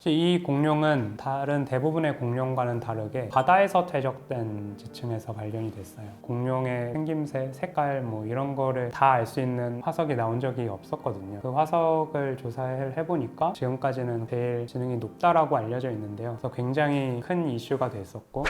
이 공룡은 다른 대부분의 공룡과는 다르게 바다에서 퇴적된 지층에서 발견이 됐어요. 공룡의 생김새, 색깔 이런 거를 다 알 수 있는 화석이 나온 적이 없었거든요. 그 화석을 조사를 해보니까 지금까지는 제일 지능이 높다라고 알려져 있는데요. 그래서 굉장히 큰 이슈가 됐었고,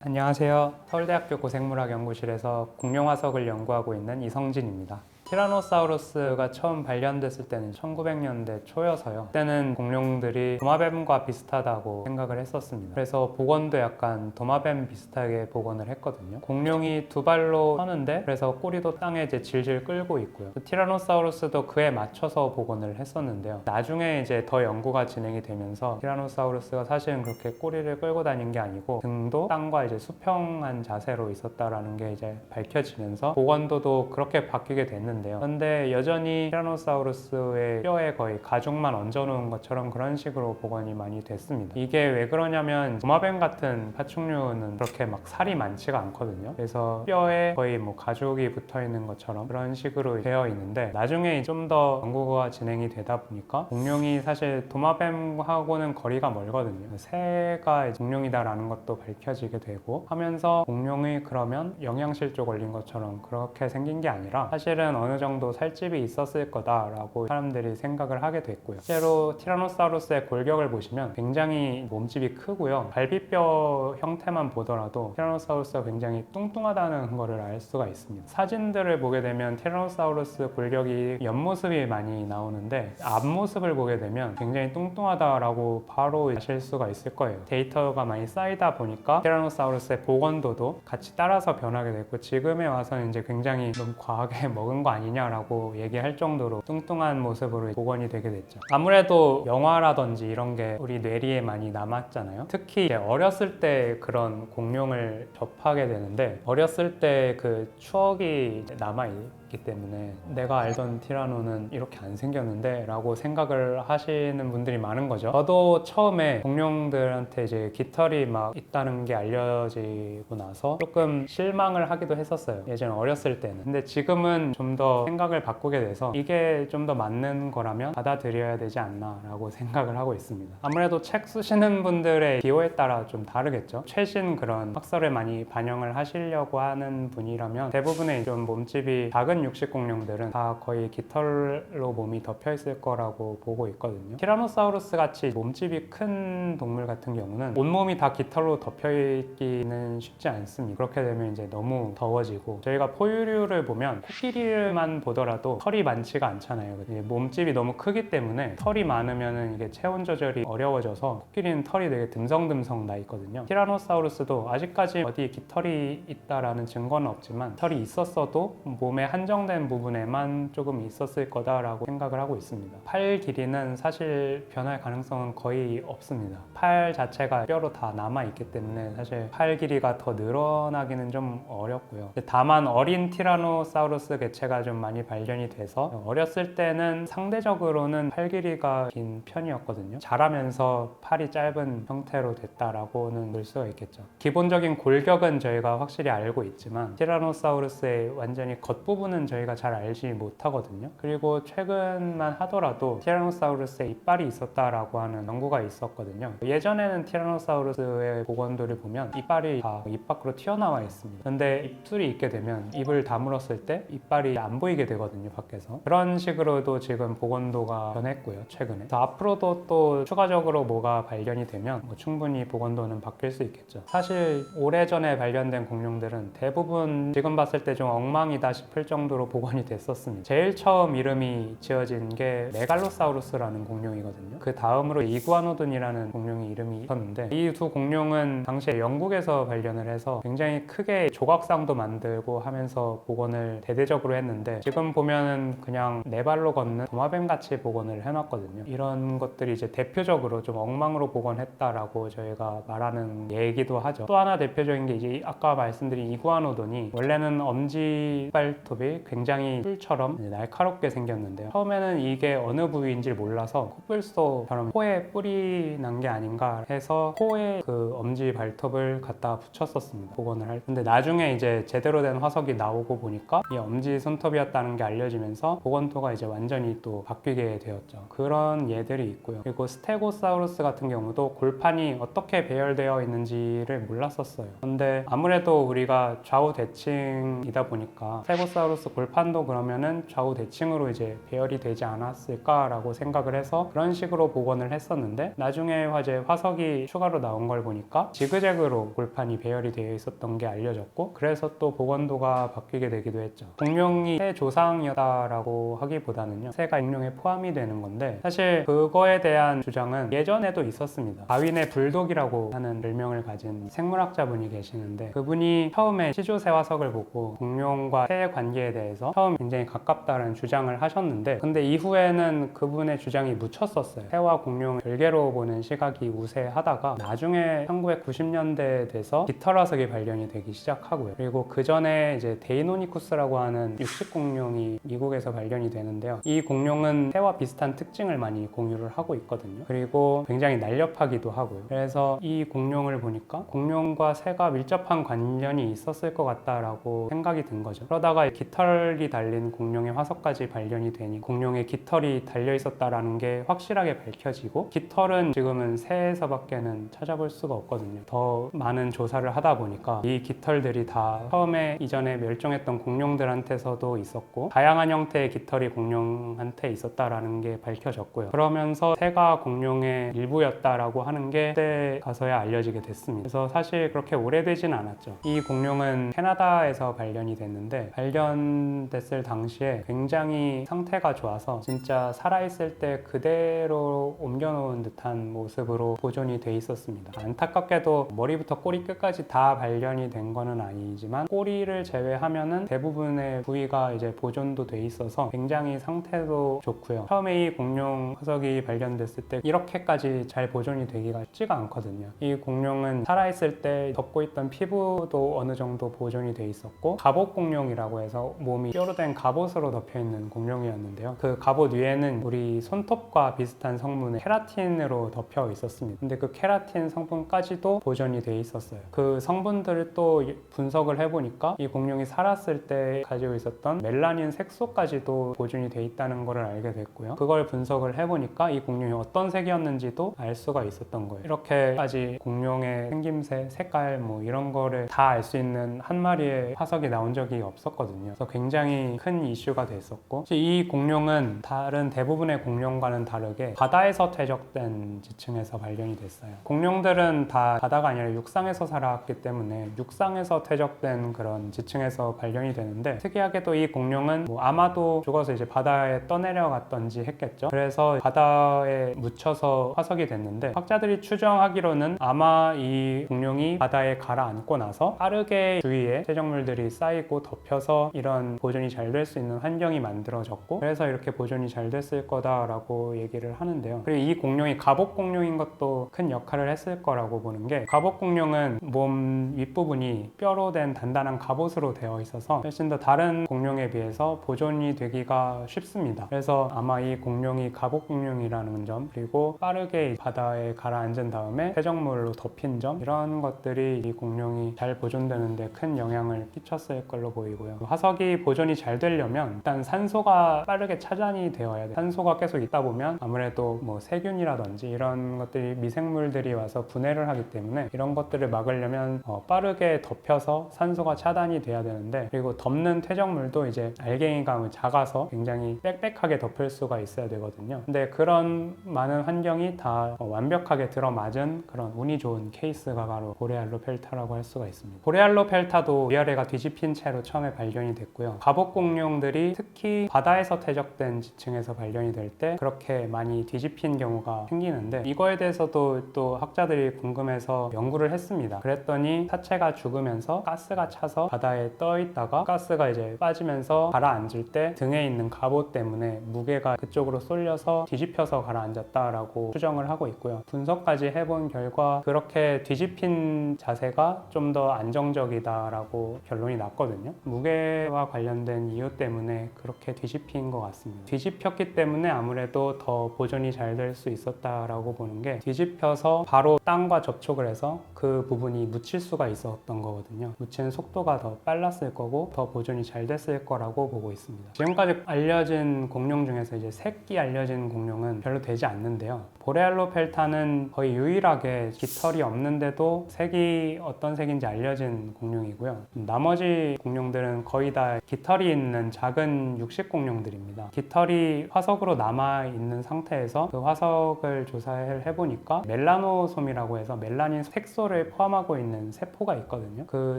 안녕하세요. 서울대학교 고생물학연구실에서 공룡 화석을 연구하고 있는 이성진입니다. 티라노사우루스가 처음 발견됐을 때는 1900년대 초여서요. 그때는 공룡들이 도마뱀과 비슷하다고 생각을 했었습니다. 그래서 복원도 약간 도마뱀 비슷하게 복원을 했거든요. 공룡이 두 발로 서는데 그래서 꼬리도 땅에 이제 질질 끌고 있고요. 티라노사우루스도 그에 맞춰서 복원을 했었는데요. 나중에 이제 더 연구가 진행이 되면서 티라노사우루스가 사실은 그렇게 꼬리를 끌고 다닌 게 아니고 등도 땅과 이제 수평한 자세로 있었다라는 게 이제 밝혀지면서 복원도도 그렇게 바뀌게 됐는데 그런데 여전히 티라노사우루스의 뼈에 거의 가죽만 얹어놓은 것처럼 그런 식으로 복원이 많이 됐습니다. 이게 왜 그러냐면 도마뱀 같은 파충류는 그렇게 막 살이 많지가 않거든요. 그래서 뼈에 거의 가죽이 붙어있는 것처럼 그런 식으로 되어 있는데 나중에 좀 더 연구가 진행이 되다 보니까 공룡이 사실 도마뱀하고는 거리가 멀거든요. 새가 공룡이다라는 것도 밝혀지게 되고 하면서 공룡이 그러면 영양실조 걸린 것처럼 그렇게 생긴 게 아니라 사실은 어느 정도 살집이 있었을 거다라고 사람들이 생각을 하게 됐고요. 실제로 티라노사우루스의 골격을 보시면 굉장히 몸집이 크고요. 갈비뼈 형태만 보더라도 티라노사우루스가 굉장히 뚱뚱하다는 것을 알 수가 있습니다. 사진들을 보게 되면 티라노사우루스 골격이 옆모습이 많이 나오는데 앞모습을 보게 되면 굉장히 뚱뚱하다라고 바로 아실 수가 있을 거예요. 데이터가 많이 쌓이다 보니까 티라노사우루스의 복원도도 같이 따라서 변하게 됐고 지금에 와서는 이제 굉장히 너무 과하게 먹은 거 아니냐라고 얘기할 정도로 뚱뚱한 모습으로 복원이 되게 됐죠. 아무래도 영화라든지 이런 게 우리 뇌리에 많이 남았잖아요. 특히 어렸을 때 그런 공룡을 접하게 되는데 어렸을 때 그 추억이 남아있기 때문에 내가 알던 티라노는 이렇게 안 생겼는데 라고 생각을 하시는 분들이 많은 거죠. 저도 처음에 공룡들한테 이제 깃털이 막 있다는 게 알려지고 나서 조금 실망을 하기도 했었어요. 예전에 어렸을 때는. 근데 지금은 좀 더 생각을 바꾸게 돼서 이게 좀 더 맞는 거라면 받아들여야 되지 않나 라고 생각을 하고 있습니다. 아무래도 책 쓰시는 분들의 기호에 따라 좀 다르겠죠. 최신 그런 학설을 많이 반영을 하시려고 하는 분이라면 대부분의 좀 몸집이 작은 육식 공룡들은 다 거의 깃털로 몸이 덮여 있을 거라고 보고 있거든요. 티라노사우루스 같이 몸집이 큰 동물 같은 경우는 온몸이 다 깃털로 덮여 있기는 쉽지 않습니다. 그렇게 되면 이제 너무 더워지고 저희가 포유류를 보면 코끼리만 보더라도 털이 많지가 않잖아요. 몸집이 너무 크기 때문에 털이 많으면 이게 체온 조절이 어려워져서 코끼리는 털이 되게 듬성듬성 나 있거든요. 티라노사우루스도 아직까지 어디에 깃털이 있다라는 증거는 없지만 털이 있었어도 몸의 한정된 부분에만 조금 있었을 거다라고 생각을 하고 있습니다. 팔 길이는 사실 변할 가능성은 거의 없습니다. 팔 자체가 뼈로 다 남아있기 때문에 사실 팔 길이가 더 늘어나기는 좀 어렵고요. 다만 어린 티라노사우루스 개체가 좀 많이 발견이 돼서 어렸을 때는 상대적으로는 팔 길이가 긴 편이었거든요. 자라면서 팔이 짧은 형태로 됐다라고는 볼 수가 있겠죠. 기본적인 골격은 저희가 확실히 알고 있지만 티라노사우루스의 완전히 겉부분은 저희가 잘 알지 못하거든요. 그리고 최근만 하더라도 티라노사우루스에 이빨이 있었다라고 하는 연구가 있었거든요. 예전에는 티라노사우루스의 복원도를 보면 이빨이 다 입 밖으로 튀어나와 있습니다. 그런데 입술이 있게 되면 입을 다물었을 때 이빨이 안 보이게 되거든요, 밖에서. 그런 식으로도 지금 복원도가 변했고요, 최근에. 그래서 앞으로도 또 추가적으로 뭐가 발견이 되면 충분히 복원도는 바뀔 수 있겠죠. 사실 오래전에 발견된 공룡들은 대부분 지금 봤을 때 좀 엉망이다 싶을 정도로 복원이 됐었습니다. 제일 처음 이름이 지어진 게 메갈로사우루스라는 공룡이거든요. 그 다음으로 이구아노돈이라는 공룡이 이름이 있었는데 이 두 공룡은 당시에 영국에서 발견을 해서 굉장히 크게 조각상도 만들고 하면서 복원을 대대적으로 했는데 지금 보면은 그냥 네 발로 걷는 도마뱀 같이 복원을 해놨거든요. 이런 것들이 이제 대표적으로 좀 엉망으로 복원했다라고 저희가 말하는 얘기도 하죠. 또 하나 대표적인 게 이제 아까 말씀드린 이구아노돈이 원래는 엄지발톱이 콧볼이 굉장히 뿔처럼 날카롭게 생겼는데요. 처음에는 이게 어느 부위인지 몰라서 코뿔소처럼 코에 뿔이 난 게 아닌가 해서 코에 그 엄지 발톱을 갖다 붙였었습니다. 복원을 할 때. 근데 나중에 이제 제대로 된 화석이 나오고 보니까 이 엄지 손톱이었다는 게 알려지면서 복원토가 이제 완전히 또 바뀌게 되었죠. 그런 예들이 있고요. 그리고 스테고사우루스 같은 경우도 골판이 어떻게 배열되어 있는지를 몰랐었어요. 근데 아무래도 우리가 좌우 대칭이다 보니까 스테고사우루스 골판도 그러면은 좌우 대칭으로 이제 배열이 되지 않았을까라고 생각을 해서 그런 식으로 복원을 했었는데, 나중에 화석이 추가로 나온 걸 보니까 지그재그로 골판이 배열이 되어 있었던 게 알려졌고, 그래서 또 복원도가 바뀌게 되기도 했죠. 공룡이 새 조상이었다라고 하기보다는요, 새가 공룡에 포함이 되는 건데, 사실 그거에 대한 주장은 예전에도 있었습니다. 다윈의 불독이라고 하는 별명을 가진 생물학자분이 계시는데, 그분이 처음에 시조새 화석을 보고 공룡과 새의 관계에 대해서 처음 굉장히 가깝다는 주장을 하셨는데, 근데 이후에는 그분의 주장이 묻혔었어요. 새와 공룡을 별개로 보는 시각이 우세하다가 나중에 1990년대에 돼서 깃털 화석이 발견이 되기 시작하고요. 그리고 그 전에 이제 데이노니쿠스라고 하는 육식 공룡이 미국에서 발견이 되는데요. 이 공룡은 새와 비슷한 특징을 많이 공유를 하고 있거든요. 그리고 굉장히 날렵하기도 하고요. 그래서 이 공룡을 보니까 공룡과 새가 밀접한 관련이 있었을 것 같다라고 생각이 든 거죠. 그러다가 깃털이 달린 공룡의 화석까지 발견이 되니 공룡의 깃털이 달려 있었다라는 게 확실하게 밝혀지고, 깃털은 지금은 새에서밖에는 찾아볼 수가 없거든요. 더 많은 조사를 하다 보니까 이 깃털들이 다 처음에 이전에 멸종했던 공룡들한테서도 있었고, 다양한 형태의 깃털이 공룡한테 있었다라는 게 밝혀졌고요. 그러면서 새가 공룡의 일부였다라고 하는 게 그때 가서야 알려지게 됐습니다. 그래서 사실 그렇게 오래되진 않았죠. 이 공룡은 캐나다에서 발견이 됐는데, 발견됐을 당시에 굉장히 상태가 좋아서 진짜 살아있을 때 그대로 옮겨놓은 듯한 모습으로 보존이 돼 있었습니다. 안타깝게도 머리부터 꼬리 끝까지 다 발견이 된 거는 아니지만, 꼬리를 제외하면은 대부분의 부위가 이제 보존도 돼 있어서 굉장히 상태도 좋고요. 처음에 이 공룡 화석이 발견됐을 때 이렇게까지 잘 보존이 되기가 쉽지가 않거든요. 이 공룡은 살아있을 때 덮고 있던 피부도 어느 정도 보존이 돼 있었고, 갑옷 공룡이라고 해서 몸이 뼈로 된 갑옷으로 덮여 있는 공룡이었는데요. 그 갑옷 위에는 우리 손톱과 비슷한 성분의 케라틴으로 덮여 있었습니다. 근데 그 케라틴 성분까지도 보존이 돼 있었어요. 그 성분들을 또 분석을 해보니까 이 공룡이 살았을 때 가지고 있었던 멜라닌 색소까지도 보존이 돼 있다는 걸 알게 됐고요. 그걸 분석을 해보니까 이 공룡이 어떤 색이었는지도 알 수가 있었던 거예요. 이렇게까지 공룡의 생김새, 색깔 뭐 이런 거를 다 알 수 있는 한 마리의 화석이 나온 적이 없었거든요. 그래서 굉장히 큰 이슈가 됐었고, 이 공룡은 다른 대부분의 공룡과는 다르게 바다에서 퇴적된 지층에서 발견이 됐어요. 공룡들은 다 바다가 아니라 육상에서 살아왔기 때문에 육상에서 퇴적된 그런 지층에서 발견이 되는데, 특이하게도 이 공룡은 아마도 죽어서 이제 바다에 떠내려갔던지 했겠죠. 그래서 바다에 묻혀서 화석이 됐는데, 학자들이 추정하기로는 아마 이 공룡이 바다에 가라앉고 나서 빠르게 주위에 퇴적물들이 쌓이고 덮여서 이런 보존이 잘 될 수 있는 환경이 만들어졌고, 그래서 이렇게 보존이 잘 됐을 거다라고 얘기를 하는데요. 그리고 이 공룡이 갑옷 공룡인 것도 큰 역할을 했을 거라고 보는 게, 갑옷 공룡은 몸 윗부분이 뼈로 된 단단한 갑옷으로 되어 있어서 훨씬 더 다른 공룡에 비해서 보존이 되기가 쉽습니다. 그래서 아마 이 공룡이 갑옷 공룡이라는 점, 그리고 빠르게 바다에 가라앉은 다음에 퇴적물로 덮인 점, 이런 것들이 이 공룡이 잘 보존되는 데 큰 영향을 끼쳤을 걸로 보이고요. 화석이 보존이 잘 되려면 일단 산소가 빠르게 차단이 되어야 돼요. 산소가 계속 있다 보면 아무래도 세균이라든지 이런 것들이, 미생물들이 와서 분해를 하기 때문에 이런 것들을 막으려면 빠르게 덮여서 산소가 차단이 돼야 되는데, 그리고 덮는 퇴적물도 이제 알갱이가 작아서 굉장히 빽빽하게 덮을 수가 있어야 되거든요. 근데 그런 많은 환경이 다 완벽하게 들어맞은 그런 운이 좋은 케이스가 바로 보레알로펠타라고 할 수가 있습니다. 보레알로펠타도 위아래가 뒤집힌 채로 처음에 발견이 됐고요. 갑옷 공룡들이 특히 바다에서 퇴적된 지층에서 발견이 될 때 그렇게 많이 뒤집힌 경우가 생기는데, 이거에 대해서도 또 학자들이 궁금해서 연구를 했습니다. 그랬더니 사체가 죽으면서 가스가 차서 바다에 떠 있다가 가스가 이제 빠지면서 가라앉을 때 등에 있는 갑옷 때문에 무게가 그쪽으로 쏠려서 뒤집혀서 가라앉았다라고 추정을 하고 있고요. 분석까지 해본 결과 그렇게 뒤집힌 자세가 좀 더 안정적이다라고 결론이 났거든요. 무게와 뇌와 관련된 이유 때문에 그렇게 뒤집힌 것 같습니다. 뒤집혔기 때문에 아무래도 더 보존이 잘 될 수 있었다라고 보는 게, 뒤집혀서 바로 땅과 접촉을 해서 그 부분이 묻힐 수가 있었던 거거든요. 묻히는 속도가 더 빨랐을 거고 더 보존이 잘 됐을 거라고 보고 있습니다. 지금까지 알려진 공룡 중에서 이제 색이 알려진 공룡은 별로 되지 않는데요. 보레알로펠타는 거의 유일하게 깃털이 없는데도 색이 어떤 색인지 알려진 공룡이고요. 나머지 공룡들은 거의 다 깃털이 있는 작은 육식 공룡들입니다. 깃털이 화석으로 남아있는 상태에서 그 화석을 조사를 해보니까 멜라노솜이라고 해서 멜라닌 색소를 포함하고 있는 세포가 있거든요. 그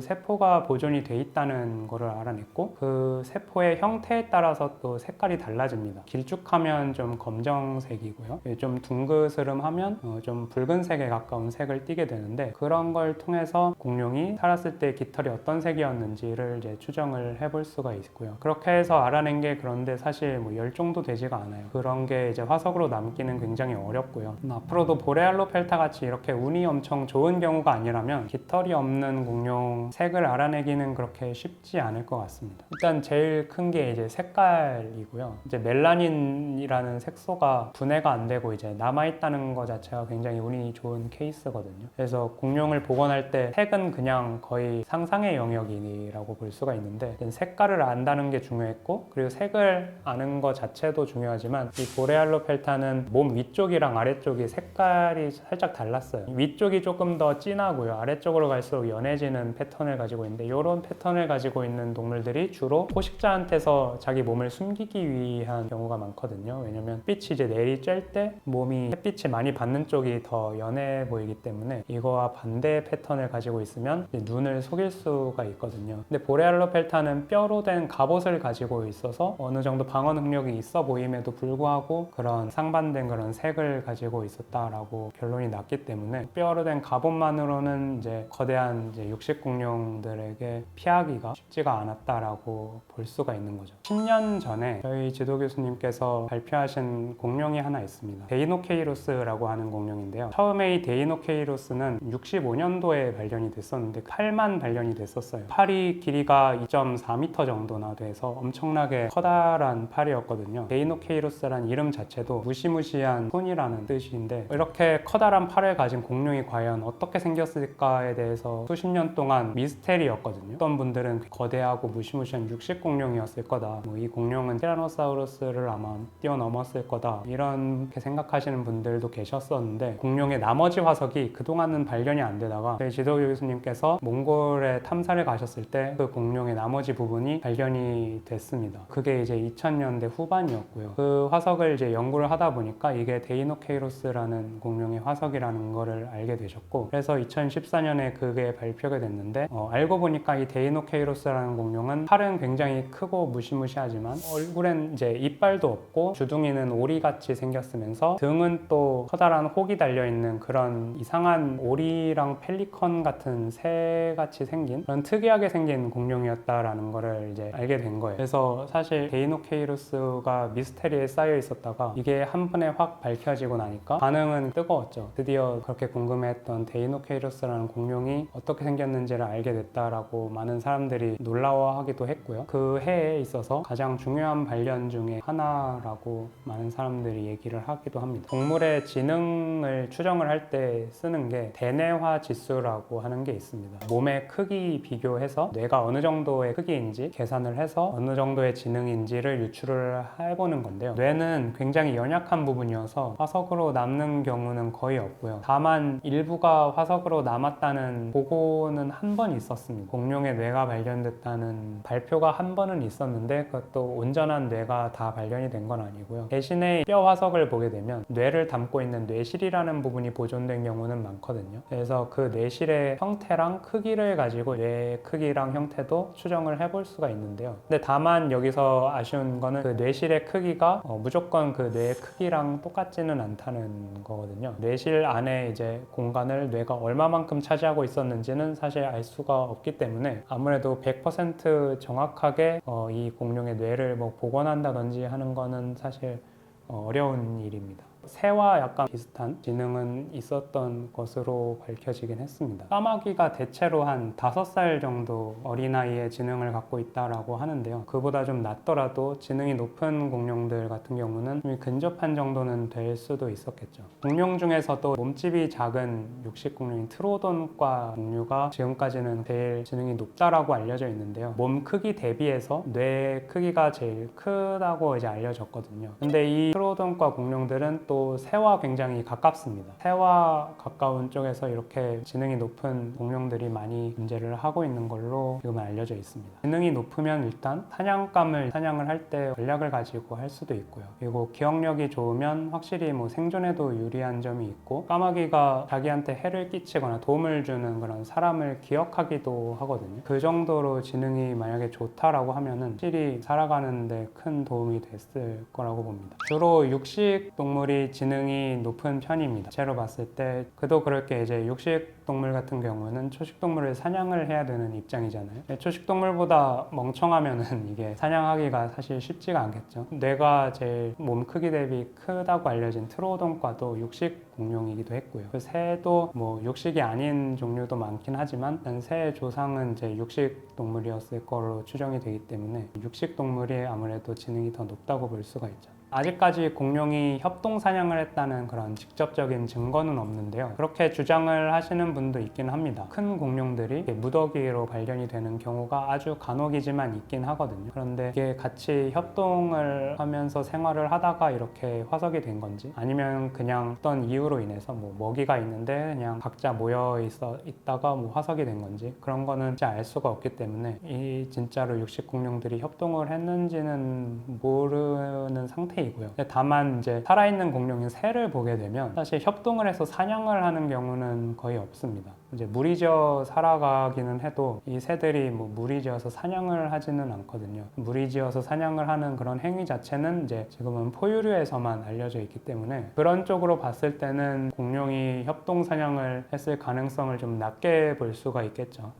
세포가 보존이 돼 있다는 거를 알아냈고, 그 세포의 형태에 따라서 또 색깔이 달라집니다. 길쭉하면 좀 검정색이고요. 좀 둥그스름하면 좀 붉은색에 가까운 색을 띠게 되는데, 그런 걸 통해서 공룡이 살았을 때 깃털이 어떤 색이었는지를 이제 추정을 해볼 수가 있고요. 그렇게 해서 알아낸 게, 그런데 사실 뭐 10 정도 되지가 않아요. 그런 게 이제 화석으로 남기는 굉장히 어렵고요. 앞으로도 보레알로펠타 같이 이렇게 운이 엄청 좋은 경우가 아니라면 깃털이 없는 공룡 색을 알아내기는 그렇게 쉽지 않을 것 같습니다. 일단 제일 큰 게 이제 색깔이고요. 이제 멜라닌이라는 색소가 분해가 안 되고 이제 남아있다는 것 자체가 굉장히 운이 좋은 케이스거든요. 그래서 공룡을 복원할 때 색은 그냥 거의 상상의 영역이라고 볼 수가 있는데, 색깔을 안다는 게 중요했고, 그리고 색을 아는 것 자체도 중요하지만, 이 보레알로펠타는 몸 위쪽이랑 아래쪽이 색깔이 살짝 달랐어요. 위쪽이 조금 더 진하고요, 아래쪽으로 갈수록 연해지는 패턴을 가지고 있는데, 이런 패턴을 가지고 있는 동물들이 주로 포식자한테서 자기 몸을 숨기기 위한 경우가 많거든요. 왜냐면 빛이 이제 내리쬐 때 몸이 햇빛이 많이 받는 쪽이 더 연해 보이기 때문에 이거와 반대 패턴을 가지고 있으면 눈을 속일 수가 있거든요. 근데 보레알로펠타는 뼈로 된 갑옷을 가지고 있어서 어느 정도 방어 능력이 있어 보임에도 불구하고 그런 상반된 그런 색을 가지고 있었다라고 결론이 났기 때문에, 뼈로 된 갑옷만으로는 이제 거대한 이제 육식 공룡들에게 피하기가 쉽지가 않았다라고 볼 수가 있는 거죠. 10년 전에 저희 지도 교수님께서 발표하신 공룡이 하나 있습니다. 데이노케이로스라고 하는 공룡인데요. 처음에 이 데이노케이로스는 65년도에 발견이 됐었는데 팔만 발견이 됐었어요. 팔이 길이가 2.4m 정도나 돼서 엄청나게 커다란 팔이었거든요. 데이노케이로스란 이름 자체도 무시무시한 손이라는 뜻인데, 이렇게 커다란 팔을 가진 공룡이 과연 어떻게 생겼을까에 대해서 수십 년 동안 미스테리였거든요. 어떤 분들은 거대하고 무시무시한 육식 공룡이었을 거다, 뭐 이 공룡은 티라노사우루스를 아마 뛰어넘었을 거다, 이렇게 생각하시는 분들도 계셨었는데, 공룡의 나머지 화석이 그동안은 발견이 안 되다가 저희 지도 교수님께서 몽골에 탐사를 가셨을 때 그 공룡의 나머지 부분이 발견이 됐습니다. 그게 이제 2000년대 후반이었고요. 그 화석을 이제 연구를 하다 보니까 이게 데이노케이로스라는 공룡의 화석이라는 거를 알게 되셨고, 그래서 2014년에 그게 발표가 됐는데, 알고 보니까 이 데이노케이로스라는 공룡은 팔은 굉장히 크고 무시무시하지만 얼굴엔 이제 이빨도 없고 주둥이는 오리같이 생겼으면서 등은 또 커다란 혹이 달려있는 그런 이상한 오리랑 펠리컨 같은 새같이 생긴 그런 특이하게 생긴 공룡이었다라는 거를 이제 알게 된 거예요. 그래서 사실 데이노케이로스가 미스테리에 쌓여 있었다가 이게 한 번에 확 밝혀지고 나니까 반응은 뜨거웠죠. 드디어 그렇게 궁금해했던 데이노케이로스라는 공룡이 어떻게 생겼는지를 알게 됐다라고 많은 사람들이 놀라워하기도 했고요. 그 해에 있어서 가장 중요한 발견 중에 하나라고 많은 사람들이 얘기를 하기도 합니다. 동물의 지능을 추정을 할 때 쓰는 게 대뇌화 지수라고 하는 게 있습니다. 몸의 크기 비교해서 뇌가 어느 정도의 크기인지 계산을 해서 어느 정도의 지능인지를 유추를 해보는 건데요. 뇌는 굉장히 연약한 부분이어서 화석으로 남는 경우는 거의 없고요. 다만 일부가 화석으로 남았다는 보고는 한 번 있었습니다. 공룡의 뇌가 발견됐다는 발표가 한 번은 있었는데, 그것도 온전한 뇌가 다 발견이 된 건 아니고요. 대신에 뼈 화석을 보게 되면 뇌를 담고 있는 뇌실이라는 부분이 보존된 경우는 많거든요. 그래서 그 뇌실의 형태랑 크기를 가지고 뇌 크기랑 형태도 추정을 해볼 수가 있는데요. 근데 다만 여기서 아쉬운 거는 그 뇌실의 크기가 무조건 그 뇌의 크기랑 똑같지는 않다는 거거든요. 뇌실 안에 이제 공간을 뇌가 얼마만큼 차지하고 있었는지는 사실 알 수가 없기 때문에 아무래도 100% 정확하게 이 공룡의 뇌를 뭐 복원한다든지 하는 거는 사실 어려운 일입니다. 새와 약간 비슷한 지능은 있었던 것으로 밝혀지긴 했습니다. 까마귀가 대체로 한 5살 정도 어린아이의 지능을 갖고 있다라고 하는데요. 그보다 좀 낮더라도 지능이 높은 공룡들 같은 경우는 좀 근접한 정도는 될 수도 있었겠죠. 공룡 중에서도 몸집이 작은 육식공룡인 트로돈과 공류가 지금까지는 제일 지능이 높다라고 알려져 있는데요. 몸 크기 대비해서 뇌 크기가 제일 크다고 이제 알려졌거든요. 근데 이 트로돈과 공룡들은 또 새와 굉장히 가깝습니다. 새와 가까운 쪽에서 이렇게 지능이 높은 공룡들이 많이 존재를 하고 있는 걸로 지금 알려져 있습니다. 지능이 높으면 일단 사냥감을 사냥을 할 때 전략을 가지고 할 수도 있고요. 그리고 기억력이 좋으면 확실히 뭐 생존에도 유리한 점이 있고, 까마귀가 자기한테 해를 끼치거나 도움을 주는 그런 사람을 기억하기도 하거든요. 그 정도로 지능이 만약에 좋다라고 하면은 확실히 살아가는데 큰 도움이 됐을 거라고 봅니다. 주로 육식 동물이 지능이 높은 편입니다. 제로 봤을 때 그도 그럴 게 이제 육식 동물 같은 경우는 초식 동물을 사냥을 해야 되는 입장이잖아요. 초식 동물보다 멍청하면은 이게 사냥하기가 사실 쉽지가 않겠죠. 뇌가 제일 몸 크기 대비 크다고 알려진 트로돈과도 육식 공룡이기도 했고요. 그 새도 뭐 육식이 아닌 종류도 많긴 하지만 새의 조상은 이제 육식 동물이었을 거로 추정이 되기 때문에 육식 동물이 아무래도 지능이 더 높다고 볼 수가 있죠. 아직까지 공룡이 협동 사냥을 했다는 그런 직접적인 증거는 없는데요. 그렇게 주장을 하시는 분도 있긴 합니다. 큰 공룡들이 무더기로 발견이 되는 경우가 아주 간혹이지만 있긴 하거든요. 그런데 이게 같이 협동을 하면서 생활을 하다가 이렇게 화석이 된 건지, 아니면 그냥 어떤 이유로 인해서 뭐 먹이가 있는데 그냥 각자 모여 있다가 뭐 화석이 된 건지, 그런 거는 진짜 알 수가 없기 때문에 이 진짜로 육식 공룡들이 협동을 했는지는 모르는 상태 이고요. 다만 이제 살아있는 공룡인 새를 보게 되면 사실 협동을 해서 사냥을 하는 경우는 거의 없습니다. 이제 무리지어 살아가기는 해도 이 새들이 뭐 무리지어서 사냥을 하지는 않거든요. 무리지어서 사냥을 하는 그런 행위 자체는 이제 지금은 포유류에서만 알려져 있기 때문에 그런 쪽으로 봤을 때는 공룡이 협동 사냥을 했을 가능성을 좀 낮게 볼 수가 있겠죠.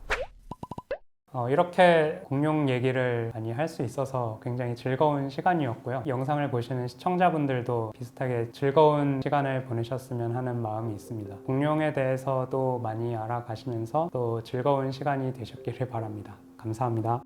이렇게 공룡 얘기를 많이 할 수 있어서 굉장히 즐거운 시간이었고요. 영상을 보시는 시청자분들도 비슷하게 즐거운 시간을 보내셨으면 하는 마음이 있습니다. 공룡에 대해서도 많이 알아가시면서 또 즐거운 시간이 되셨기를 바랍니다. 감사합니다.